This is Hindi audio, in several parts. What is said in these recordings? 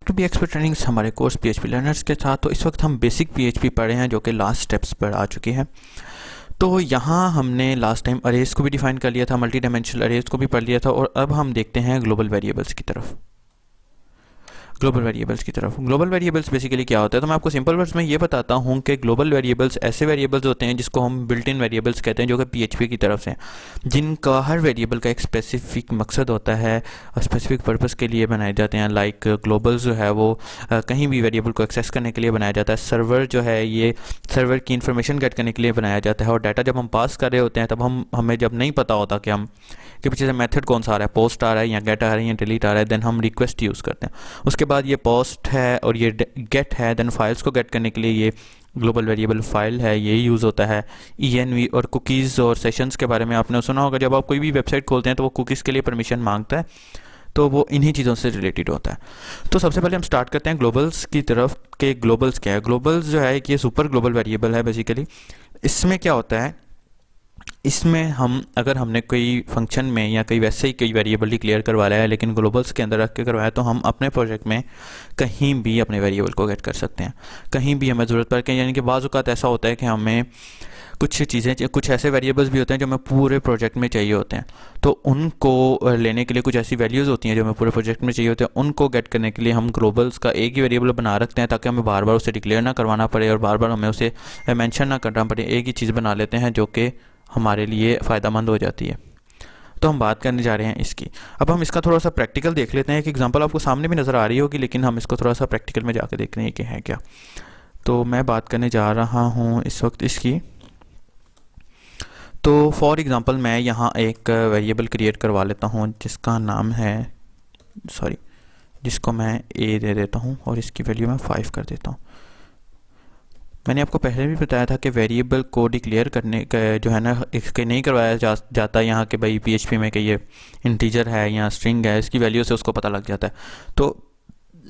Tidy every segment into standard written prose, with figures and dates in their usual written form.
टू बी एक्सपर्ट ट्रेनिंग्स हमारे कोर्स पीएचपी लर्नर्स के साथ। तो इस वक्त हम बेसिक पीएचपी पढ़े हैं जो कि लास्ट स्टेप्स पर आ चुकी है। तो यहाँ हमने लास्ट टाइम अरेज को भी डिफाइन कर लिया था, मल्टी डायमेंशनल अरेज को भी पढ़ लिया था, और अब हम देखते हैं ग्लोबल वेरिएबल्स की तरफ। ग्लोबल वेरिएबल्स बेसिकली क्या होता है, तो मैं आपको सिंपल वर्ड्स में ये बताता हूँ कि ग्लोबल वेरिएबल्स ऐसे वेरिएबल्स होते हैं जिसको हम बिल्ट इन वेरिएबल्स कहते हैं, जो कि पीएचपी की तरफ से, जिनका हर वेरिएबल का एक स्पेसिफिक मकसद होता है और स्पेसिफिक पर्पस के लिए बनाए जाते हैं। लाइक ग्लोबल जो है वो कहीं भी वेरिएबल को एक्सेस करने के लिए बनाया जाता है। सर्वर जो है ये सर्वर की इन्फॉर्मेशन गेट करने के लिए बनाया जाता है, और डाटा जब हम पास कर रहे होते हैं तब हमें जब नहीं पता होता कि हम के पीछे से मेथड कौन सा आ रहा है, पोस्ट आ रहा है या गेट आ रहा है या डिलीट आ रहा है, देन हम रिक्वेस्ट यूज़ करते हैं। उसके बाद ये पोस्ट है और ये गेट है, देन फाइल्स को गेट करने के लिए ये ग्लोबल वेरिएबल फाइल है, ये यूज़ होता है। ENV और कुकीज़ और सेशंस के बारे में आपने सुना होगा, जब आप कोई भी वेबसाइट खोलते हैं तो वो कुकीज़ के लिए परमिशन मांगता है, तो वो इन्हीं चीज़ों से रिलेटेड होता है। तो सबसे पहले हम स्टार्ट करते हैं ग्लोबल्स की तरफ के ग्लोबल्स क्या है। ग्लोबल्स जो है कि ये सुपर ग्लोबल वेरिएबल है बेसिकली। इसमें क्या होता है, इसमें हम अगर हमने कोई फंक्शन में या कोई वैसे ही कोई वेरिएबल डिक्लेयर करवाया है लेकिन ग्लोबल्स के अंदर रख के करवाया, तो हम अपने प्रोजेक्ट में कहीं भी अपने वेरिएबल को गेट कर सकते हैं, कहीं भी हमें ज़रूरत पड़ के। यानी कि बाज़ औक़ात ऐसा होता है कि हमें कुछ चीज़ें, कुछ ऐसे वेरिएबल्स भी होते हैं जो हमें पूरे प्रोजेक्ट में चाहिए होते हैं, तो उनको लेने के लिए कुछ ऐसी वैल्यूज़ होती हैं जो हमें पूरे प्रोजेक्ट में चाहिए होते हैं। उनको गेट करने के लिए हम ग्लोबल्स का एक ही वेरिएबल बना रखते हैं, ताकि हमें बार बार उसे डिक्लेयर ना करवाना पड़े और बार बार हमें उसे मेंशन ना करना पड़े। एक ही चीज़ बना लेते हैं जो कि हमारे लिए फ़ायदेमंद हो जाती है। तो हम बात करने जा रहे हैं इसकी। अब हम इसका थोड़ा सा प्रैक्टिकल देख लेते हैं। एक एग्जांपल आपको सामने भी नज़र आ रही होगी, लेकिन हम इसको थोड़ा सा प्रैक्टिकल में जाकर देखते हैं कि है क्या। तो मैं बात करने जा रहा हूँ इस वक्त इसकी। तो फॉर एग्ज़ाम्पल मैं यहाँ एक वेरिएबल क्रिएट करवा लेता हूँ जिसका नाम है, जिसको मैं A दे देता हूँ और इसकी वैल्यू मैं 5 कर देता हूँ। मैंने आपको पहले भी बताया था कि वेरिएबल को डिक्लेयर करने का जो है ना, इसके नहीं करवाया जाता यहाँ के भाई PHP में कि ये इंटीजर है या स्ट्रिंग है, इसकी वैल्यू से उसको पता लग जाता है। तो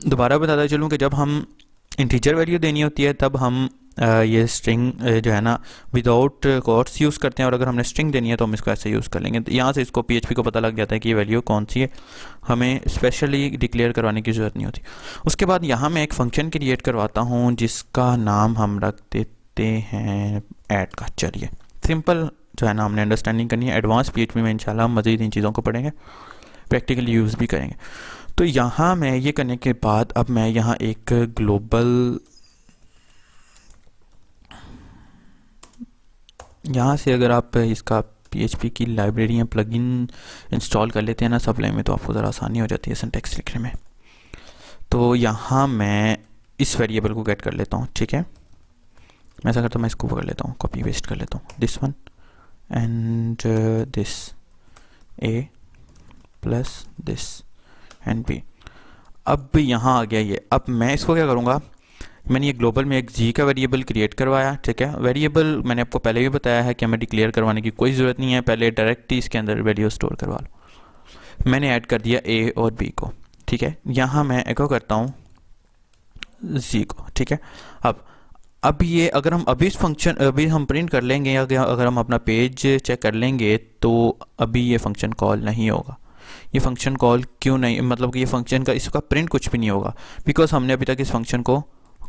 दोबारा बताता चलूँ कि जब हम इंटीजर वैल्यू देनी होती है तब हम ये स्ट्रिंग जो है ना विदाउट कोट्स यूज़ करते हैं, और अगर हमने स्ट्रिंग देनी है तो हम इसको ऐसे यूज़ कर लेंगे। तो यहाँ से इसको PHP को पता लग जाता है कि ये वैल्यू कौन सी है, हमें स्पेशली डिक्लेयर करवाने की ज़रूरत नहीं होती। उसके बाद यहाँ मैं एक फ़ंक्शन क्रिएट करवाता हूँ जिसका नाम हम रख देते हैं ऐड का। चलिए सिंपल जो है ना हमने अंडरस्टैंडिंग करनी है। एडवांस PHP में इंशाल्लाह हम मज़ीद इन चीज़ों को पढ़ेंगे, प्रैक्टिकली यूज़ भी करेंगे। तो यहाँ मैं ये करने के बाद अब मैं यहाँ एक ग्लोबल, यहाँ से अगर आप इसका PHP की लाइब्रेरी या प्लगइन इंस्टॉल कर लेते हैं ना सबलाइन में, तो आपको ज़रा आसानी हो जाती है सिंटैक्स लिखने में। तो यहाँ मैं इस वेरिएबल को गेट कर लेता हूँ, ठीक है। मैं ऐसा करता हूँ, मैं इसको कर लेता हूँ, कॉपी पेस्ट कर लेता हूँ, this one and this A plus this and B। अब यहाँ आ गया ये। अब मैं इसको क्या करूँगा, मैंने ये ग्लोबल में एक जी का वेरिएबल क्रिएट करवाया, ठीक है। वेरिएबल मैंने आपको पहले भी बताया है कि हमें डिक्लेयर करवाने की कोई ज़रूरत नहीं है, पहले डायरेक्ट ही इसके अंदर वैल्यू स्टोर करवा लो। मैंने ऐड कर दिया A और B को, ठीक है। यहाँ मैं एको करता हूँ जी को, ठीक है। अब ये अगर हम अभी इस फंक्शन अभी हम प्रिंट कर लेंगे, या अगर हम अपना पेज चेक कर लेंगे, तो अभी ये फंक्शन कॉल नहीं होगा। ये फंक्शन कॉल क्यों नहीं, मतलब कि ये फंक्शन का इसका प्रिंट कुछ भी नहीं होगा, बिकॉज हमने अभी तक इस फंक्शन को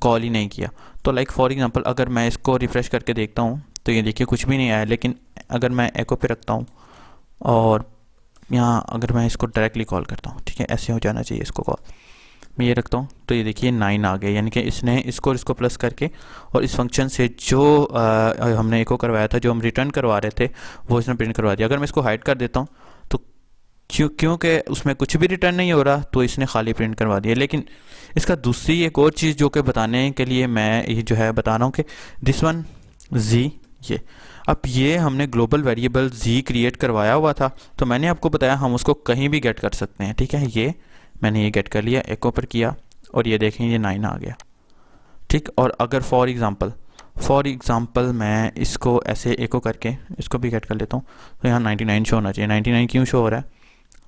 कॉल ही नहीं किया। तो लाइक फॉर एग्जांपल अगर मैं इसको रिफ़्रेश करके देखता हूँ तो ये देखिए कुछ भी नहीं आया। लेकिन अगर मैं एको पे रखता हूँ और यहाँ अगर मैं इसको डायरेक्टली कॉल करता हूँ, ठीक है, ऐसे हो जाना चाहिए इसको कॉल, मैं ये रखता हूँ तो ये देखिए 9 आ गया। यानी कि इसने इसको प्लस करके और इस फंक्शन से जो हमने एको करवाया था, जो हम रिटर्न करवा रहे थे, वो इसने प्रिंट करवा दिया। अगर मैं इसको हाइड कर देता हूँ तो क्योंकि उसमें कुछ भी रिटर्न नहीं हो रहा, तो इसने खाली प्रिंट करवा दिया। लेकिन इसका दूसरी एक और चीज़ जो कि बताने के लिए मैं ये जो है बता रहा हूँ कि दिस वन जी, ये अब ये हमने ग्लोबल वेरिएबल जी क्रिएट करवाया हुआ था, तो मैंने आपको बताया हम उसको कहीं भी गेट कर सकते हैं, ठीक है। ये मैंने ये गेट कर लिया, एको पर किया और ये देखें ये 9 आ गया, ठीक। और अगर फॉर एग्ज़ाम्पल मैं इसको ऐसे एको करके इसको भी गेट कर लेता हूँ, तो यहाँ 99 शो होना चाहिए। 99 क्यों शो हो रहा है,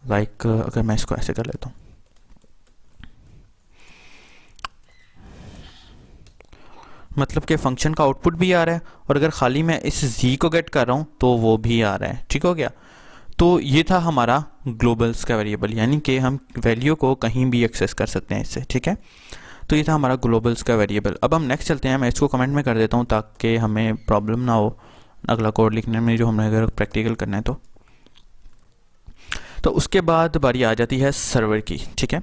लाइक अगर मैं इसको ऐसे कर लेता हूँ, मतलब कि फंक्शन का आउटपुट भी आ रहा है, और अगर खाली मैं इस जी को गेट कर रहा हूँ तो वो भी आ रहा है, ठीक हो गया। तो ये था हमारा ग्लोबल्स का वेरिएबल, यानी कि हम वैल्यू को कहीं भी एक्सेस कर सकते हैं इससे, ठीक है। तो ये था हमारा ग्लोबल्स का वेरिएबल। अब हम नेक्स्ट चलते हैं, मैं इसको कमेंट में कर देता हूँ ताकि हमें प्रॉब्लम ना हो अगला कोड लिखने में जो हमने अगर प्रैक्टिकल करना है तो उसके बाद बारी आ जाती है सर्वर की, ठीक है,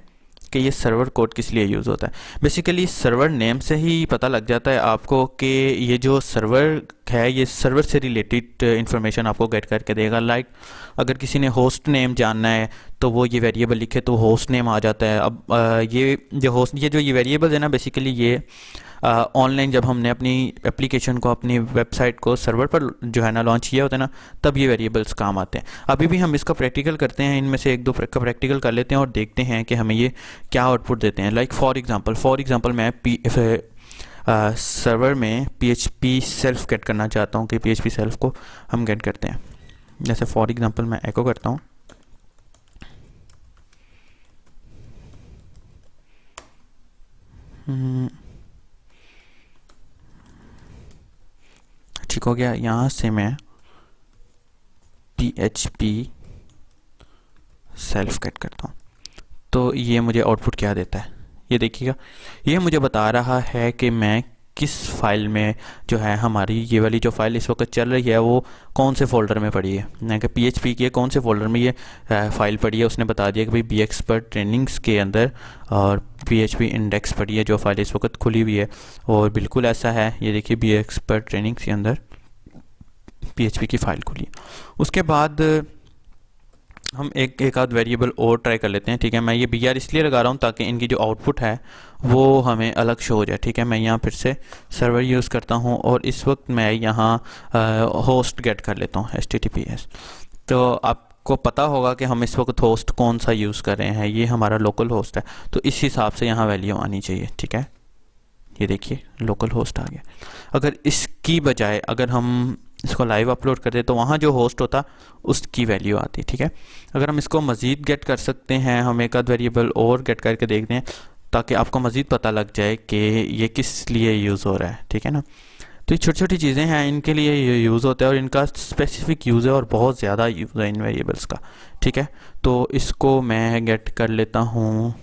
कि ये सर्वर कोड किस लिए यूज़ होता है। बेसिकली सर्वर नेम से ही पता लग जाता है आपको कि ये जो सर्वर है ये सर्वर से रिलेटेड इंफॉर्मेशन आपको गेट करके देगा। लाइक अगर किसी ने होस्ट नेम जानना है तो वो ये वेरिएबल लिखे तो होस्ट नेम आ जाता है। अब ये जो वेरिएबल है ना, बेसिकली ये ऑनलाइन जब हमने अपनी एप्लीकेशन को, अपनी वेबसाइट को सर्वर पर जो है ना लॉन्च किया होता है ना, तब ये वेरिएबल्स काम आते हैं। अभी भी हम इसका प्रैक्टिकल करते हैं, इनमें से एक दो का प्रैक्टिकल कर लेते हैं और देखते हैं कि हमें ये क्या आउटपुट देते हैं। लाइक फॉर एग्जांपल मैं सर्वर में PHP सेल्फ गेट करना चाहता हूँ कि PHP सेल्फ को हम गेट करते हैं। जैसे फॉर एग्जांपल मैं एको करता हूँ, ठीक हो गया। यहाँ से मैं PHP सेल्फ गेट करता हूँ तो ये मुझे आउटपुट क्या देता है, ये देखिएगा। ये मुझे बता रहा है कि मैं किस फाइल में जो है, हमारी ये वाली जो फाइल इस वक्त चल रही है वो कौन से फोल्डर में पड़ी है। मैं कि PHP की कौन से फोल्डर में ये फाइल पड़ी है, उसने बता दिया कि भाई BXpert ट्रेनिंग्स के अंदर और PHP इंडेक्स पड़ी है जो फाइल इस वक्त खुली हुई है। और बिल्कुल ऐसा है, ये देखिए BXpert ट्रेनिंग्स के अंदर PHP की फ़ाइल खुली। उसके बाद हम एक आध वेरिएबल और ट्राई कर लेते हैं, ठीक है। मैं ये BR इसलिए लगा रहा हूँ ताकि इनकी जो आउटपुट है वो हमें अलग शो हो जाए, ठीक है। मैं यहाँ फिर से सर्वर यूज़ करता हूँ और इस वक्त मैं यहाँ होस्ट गेट कर लेता हूँ HTTPS। तो आपको पता होगा कि हम इस वक्त होस्ट कौन सा यूज़ कर रहे हैं, ये हमारा लोकल होस्ट है, तो इस हिसाब से यहाँ वैल्यू आनी चाहिए, ठीक है। ये देखिए लोकल होस्ट आ गया। अगर इसकी बजाय अगर हम इसको लाइव अपलोड करते तो वहाँ जो होस्ट होता उसकी वैल्यू आती, ठीक है। अगर हम इसको मज़ीद गेट कर सकते हैं, हम एक आध वेरिएबल और गेट करके देखते हैं ताकि आपको मज़ीद पता लग जाए कि ये किस लिए यूज़ हो रहा है, ठीक है ना। तो ये छोटी छोटी चीज़ें हैं, इनके लिए ये यूज़ होता है और इनका स्पेसिफिक यूज़ है और बहुत ज़्यादा यूज़ है इन वेरिएबल्स का, ठीक है। तो इसको मैं गेट कर लेता हूँ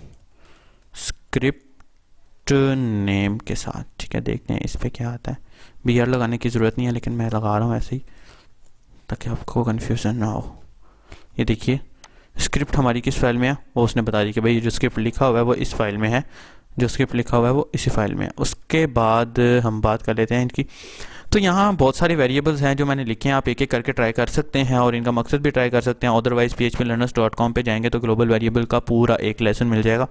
स्क्रिप्ट नेम के साथ, ठीक है। देखते हैं इस पर क्या आता है। BR लगाने की ज़रूरत नहीं है लेकिन मैं लगा रहा हूँ ऐसे ही ताकि आपको कन्फ्यूज़न ना हो। ये देखिए स्क्रिप्ट हमारी किस फाइल में है वो उसने बता दी कि भाई जो स्क्रिप्ट लिखा हुआ है वो इस फाइल में है, जो स्क्रिप्ट लिखा हुआ है वो इसी फाइल में है। उसके बाद हम बात कर लेते हैं इनकी। तो यहाँ बहुत सारे वेरिएबल्स हैं जो मैंने लिखे हैं, आप एक एक करके ट्राई कर सकते हैं और इनका मकसद भी ट्राई कर सकते हैं। अदरवाइज़ phplearners.com पे जाएंगे तो ग्लोबल वेरिएबल का पूरा एक लेसन मिल जाएगा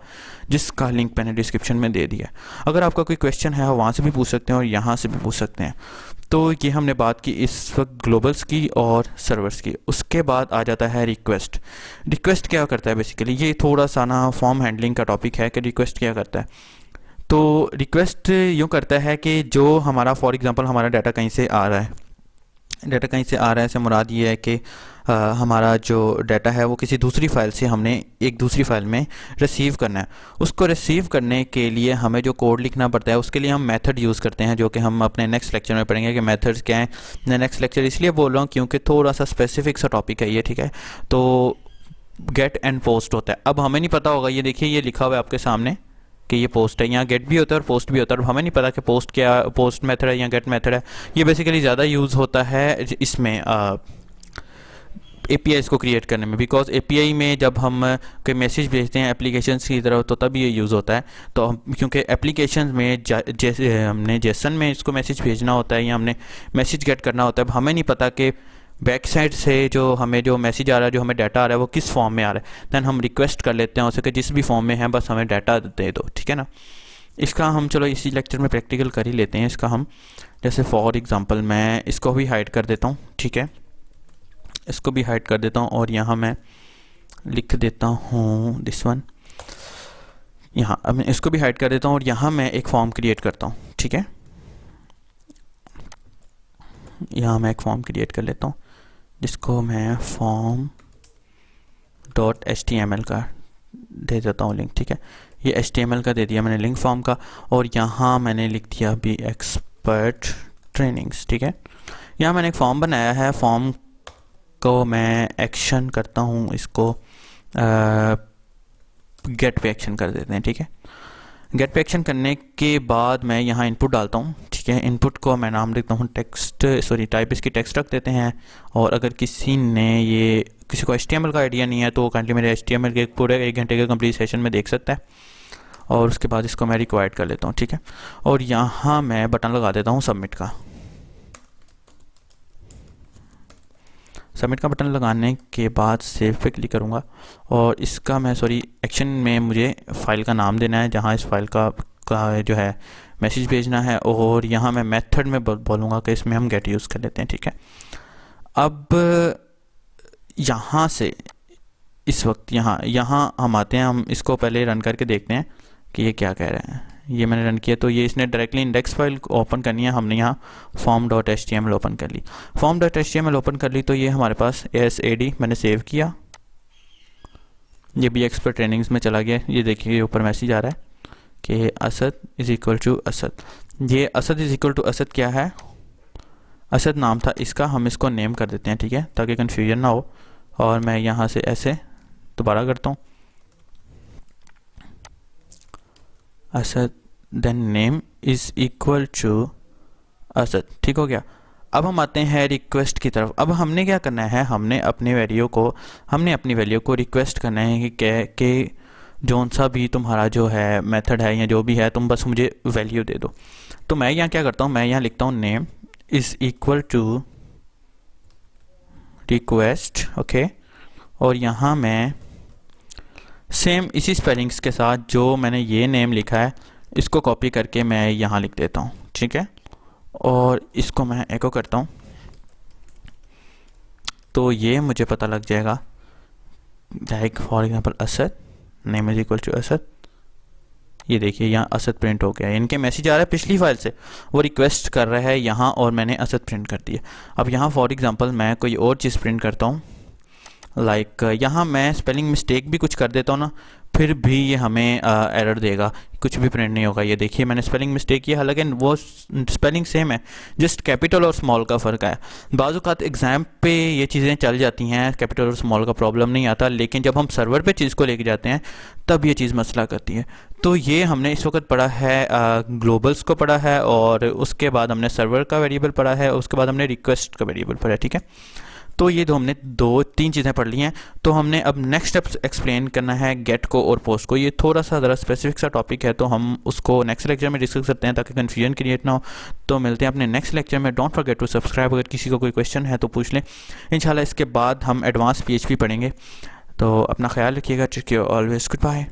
जिसका लिंक मैंने डिस्क्रिप्शन में दे दिया है। अगर आपका कोई क्वेश्चन है वहाँ से भी पूछ सकते हैं और यहाँ से भी पूछ सकते हैं। तो ये हमने बात की इस वक्त ग्लोबल्स की और सर्वर्स की। उसके बाद आ जाता है रिक्वेस्ट। रिक्वेस्ट क्या करता है, बेसिकली ये थोड़ा सा ना फॉर्म हैंडलिंग का टॉपिक है कि रिक्वेस्ट क्या करता है। तो रिक्वेस्ट यूँ करता है कि जो हमारा फॉर एग्जांपल हमारा डाटा कहीं से आ रहा है, डाटा कहीं से आ रहा है से मुराद ये है कि हमारा जो डाटा है वो किसी दूसरी फ़ाइल से हमने एक दूसरी फ़ाइल में रिसीव करना है। उसको रिसीव करने के लिए हमें जो कोड लिखना पड़ता है उसके लिए हम मेथड यूज़ करते हैं, जो कि हम अपने नेक्स्ट लेक्चर में पढ़ेंगे कि मेथड्स क्या हैं। मैं नेक्स्ट लेक्चर इसलिए बोल रहा हूँ क्योंकि थोड़ा सा स्पेसिफिक सा टॉपिक है ये, ठीक है। तो गेट एंड पोस्ट होता है। अब हमें नहीं पता होगा, ये देखिए ये लिखा हुआ है आपके सामने कि ये पोस्ट है, यहाँ गेट भी होता है और पोस्ट भी होता है। हमें नहीं पता कि पोस्ट मेथड है या गेट मेथड है। ये बेसिकली ज़्यादा यूज़ होता है इसमें APIs को क्रिएट करने में, बिकॉज API में जब हम कोई मैसेज भेजते हैं एप्लीकेशंस की तरफ तो तब ये यूज़ होता है। तो क्योंकि एप्लीकेशंस में जैसे हमने जेसन में इसको मैसेज भेजना होता है या हमने मैसेज गेट करना होता है, हमें नहीं पता कि बैक साइड से जो हमें जो मैसेज आ रहा है, जो हमें डाटा आ रहा है वो किस फॉर्म में आ रहा है। दैन हम रिक्वेस्ट कर लेते हैं उससे कि जिस भी फॉर्म में है बस हमें डाटा दे दो, ठीक है ना। इसका हम चलो इसी लेक्चर में प्रैक्टिकल कर ही लेते हैं इसका हम। जैसे फॉर एग्जांपल मैं इसको भी हाइड कर देता हूँ, ठीक है, इसको भी हाइड कर देता हूँ और यहाँ मैं लिख देता हूँ दिस वन। यहाँ अब मैं इसको भी हाइड कर देता हूँ और यहाँ मैं एक फॉर्म क्रिएट करता हूँ, ठीक है। यहाँ मैं एक फॉर्म क्रिएट कर लेता हूँ जिसको मैं फॉर्म .html का दे देता हूँ लिंक, ठीक है। ये HTML का दे दिया मैंने लिंक फॉर्म का और यहाँ मैंने लिख दिया BXpert ट्रेनिंग्स, ठीक है। यहाँ मैंने एक फॉर्म बनाया है, फॉर्म को मैं एक्शन करता हूँ, इसको गेट पे एक्शन कर देते हैं, ठीक है। गेट पे एक्शन करने के बाद मैं यहाँ इनपुट डालता हूँ, ठीक है। इनपुट को मैं नाम देता हूँ टेक्स्ट, सॉरी टाइप इसकी टेक्स्ट रख देते हैं। और अगर किसी को HTML का आइडिया नहीं है तो काइंडली मेरे HTML के पूरे 1 घंटे के कंप्लीट सेशन में देख सकता है। और उसके बाद इसको मैं रिक्वायर्ड कर लेता हूँ, ठीक है। और यहाँ मैं बटन लगा देता हूँ सबमिट का। सबमिट का बटन लगाने के बाद सेव पे क्लिक करूँगा और इसका मैं एक्शन में मुझे फ़ाइल का नाम देना है जहाँ इस फाइल का जो है मैसेज भेजना है। और यहाँ मैं मेथड में बोलूँगा कि इसमें हम गेट यूज़ कर लेते हैं, ठीक है। अब यहाँ से इस वक्त यहाँ हम आते हैं, हम इसको पहले रन करके देखते हैं कि ये क्या कह रहे हैं। ये मैंने रन किया तो ये इसने डायरेक्टली इंडेक्स फाइल ओपन करनी है। हमने यहाँ form.html ओपन कर ली। form.html ओपन कर ली तो ये हमारे पास ASAD मैंने सेव किया, ये भी एक्सपर्ट ट्रेनिंग्स में चला गया। ये देखिए ऊपर मैसेज आ रहा है कि असद इज़ इक्वल टू असद। ये असद इज़ इक्वल टू असद क्या है, असद नाम था इसका, हम इसको नेम कर देते हैं, ठीक है, ताकि कन्फ्यूजन ना हो। और मैं यहाँ से ऐसे दोबारा करता हूँ, Asad then name is equal to Asad, ठीक हो गया। अब हम आते हैं रिक्वेस्ट की तरफ। अब हमने क्या करना है, हमने अपनी वैल्यू को रिक्वेस्ट करना है कि जौन सा भी तुम्हारा जो है मेथड है या जो भी है तुम बस मुझे वैल्यू दे दो। तो मैं यहाँ क्या करता हूँ, मैं यहाँ लिखता हूँ name is equal to request, okay. और यहाँ मैं सेम इसी स्पेलिंग्स के साथ जो मैंने ये नेम लिखा है इसको कॉपी करके मैं यहाँ लिख देता हूँ, ठीक है। और इसको मैं एको करता हूँ तो ये मुझे पता लग जाएगा, like for example Asad name is equal to Asad. ये देखिए यहाँ असद प्रिंट हो गया है। इनके मैसेज आ रहा है पिछली फाइल से, वो रिक्वेस्ट कर रहा है यहाँ और मैंने असद प्रिंट कर दिया। अब यहाँ फॉर एग्जांपल मैं कोई और चीज़ प्रिंट करता हूँ, लाइक यहाँ मैं स्पेलिंग मिस्टेक भी कुछ कर देता हूँ ना, फिर भी ये हमें एरर देगा, कुछ भी प्रिंट नहीं होगा। ये देखिए मैंने स्पेलिंग मिस्टेक किया, हालांकि वो स्पेलिंग सेम है, जस्ट कैपिटल और स्मॉल का फ़र्क है। बाज़ औक़ात एग्ज़ाम पे ये चीज़ें चल जाती हैं, कैपिटल और स्मॉल का प्रॉब्लम नहीं आता, लेकिन जब हम सर्वर पे चीज़ को लेके जाते हैं तब ये चीज़ मसला करती है। तो ये हमने इस वक्त पढ़ा है, ग्लोबल्स को पढ़ा है, और उसके बाद हमने सर्वर का वेरिएबल पढ़ा है, उसके बाद हमने रिक्वेस्ट का वेरिएबल पढ़ा है, ठीक है। तो ये हमने 2-3 चीज़ें पढ़ ली हैं। तो हमने अब नेक्स्ट स्टेप एक्सप्लेन करना है गेट को और पोस्ट को। ये थोड़ा सा ज़रा स्पेसिफिक सा टॉपिक है, तो हम उसको नेक्स्ट लेक्चर में डिस्कस करते हैं ताकि कन्फ्यूजन क्रिएट ना हो। तो मिलते हैं अपने नेक्स्ट लेक्चर में। Don't forget to subscribe. अगर किसी को कोई क्वेश्चन है तो पूछ लें। इंशाल्लाह इसके बाद हम एडवांस PHP पढ़ेंगे। तो अपना ख्याल रखिएगा। Take care always, good bye.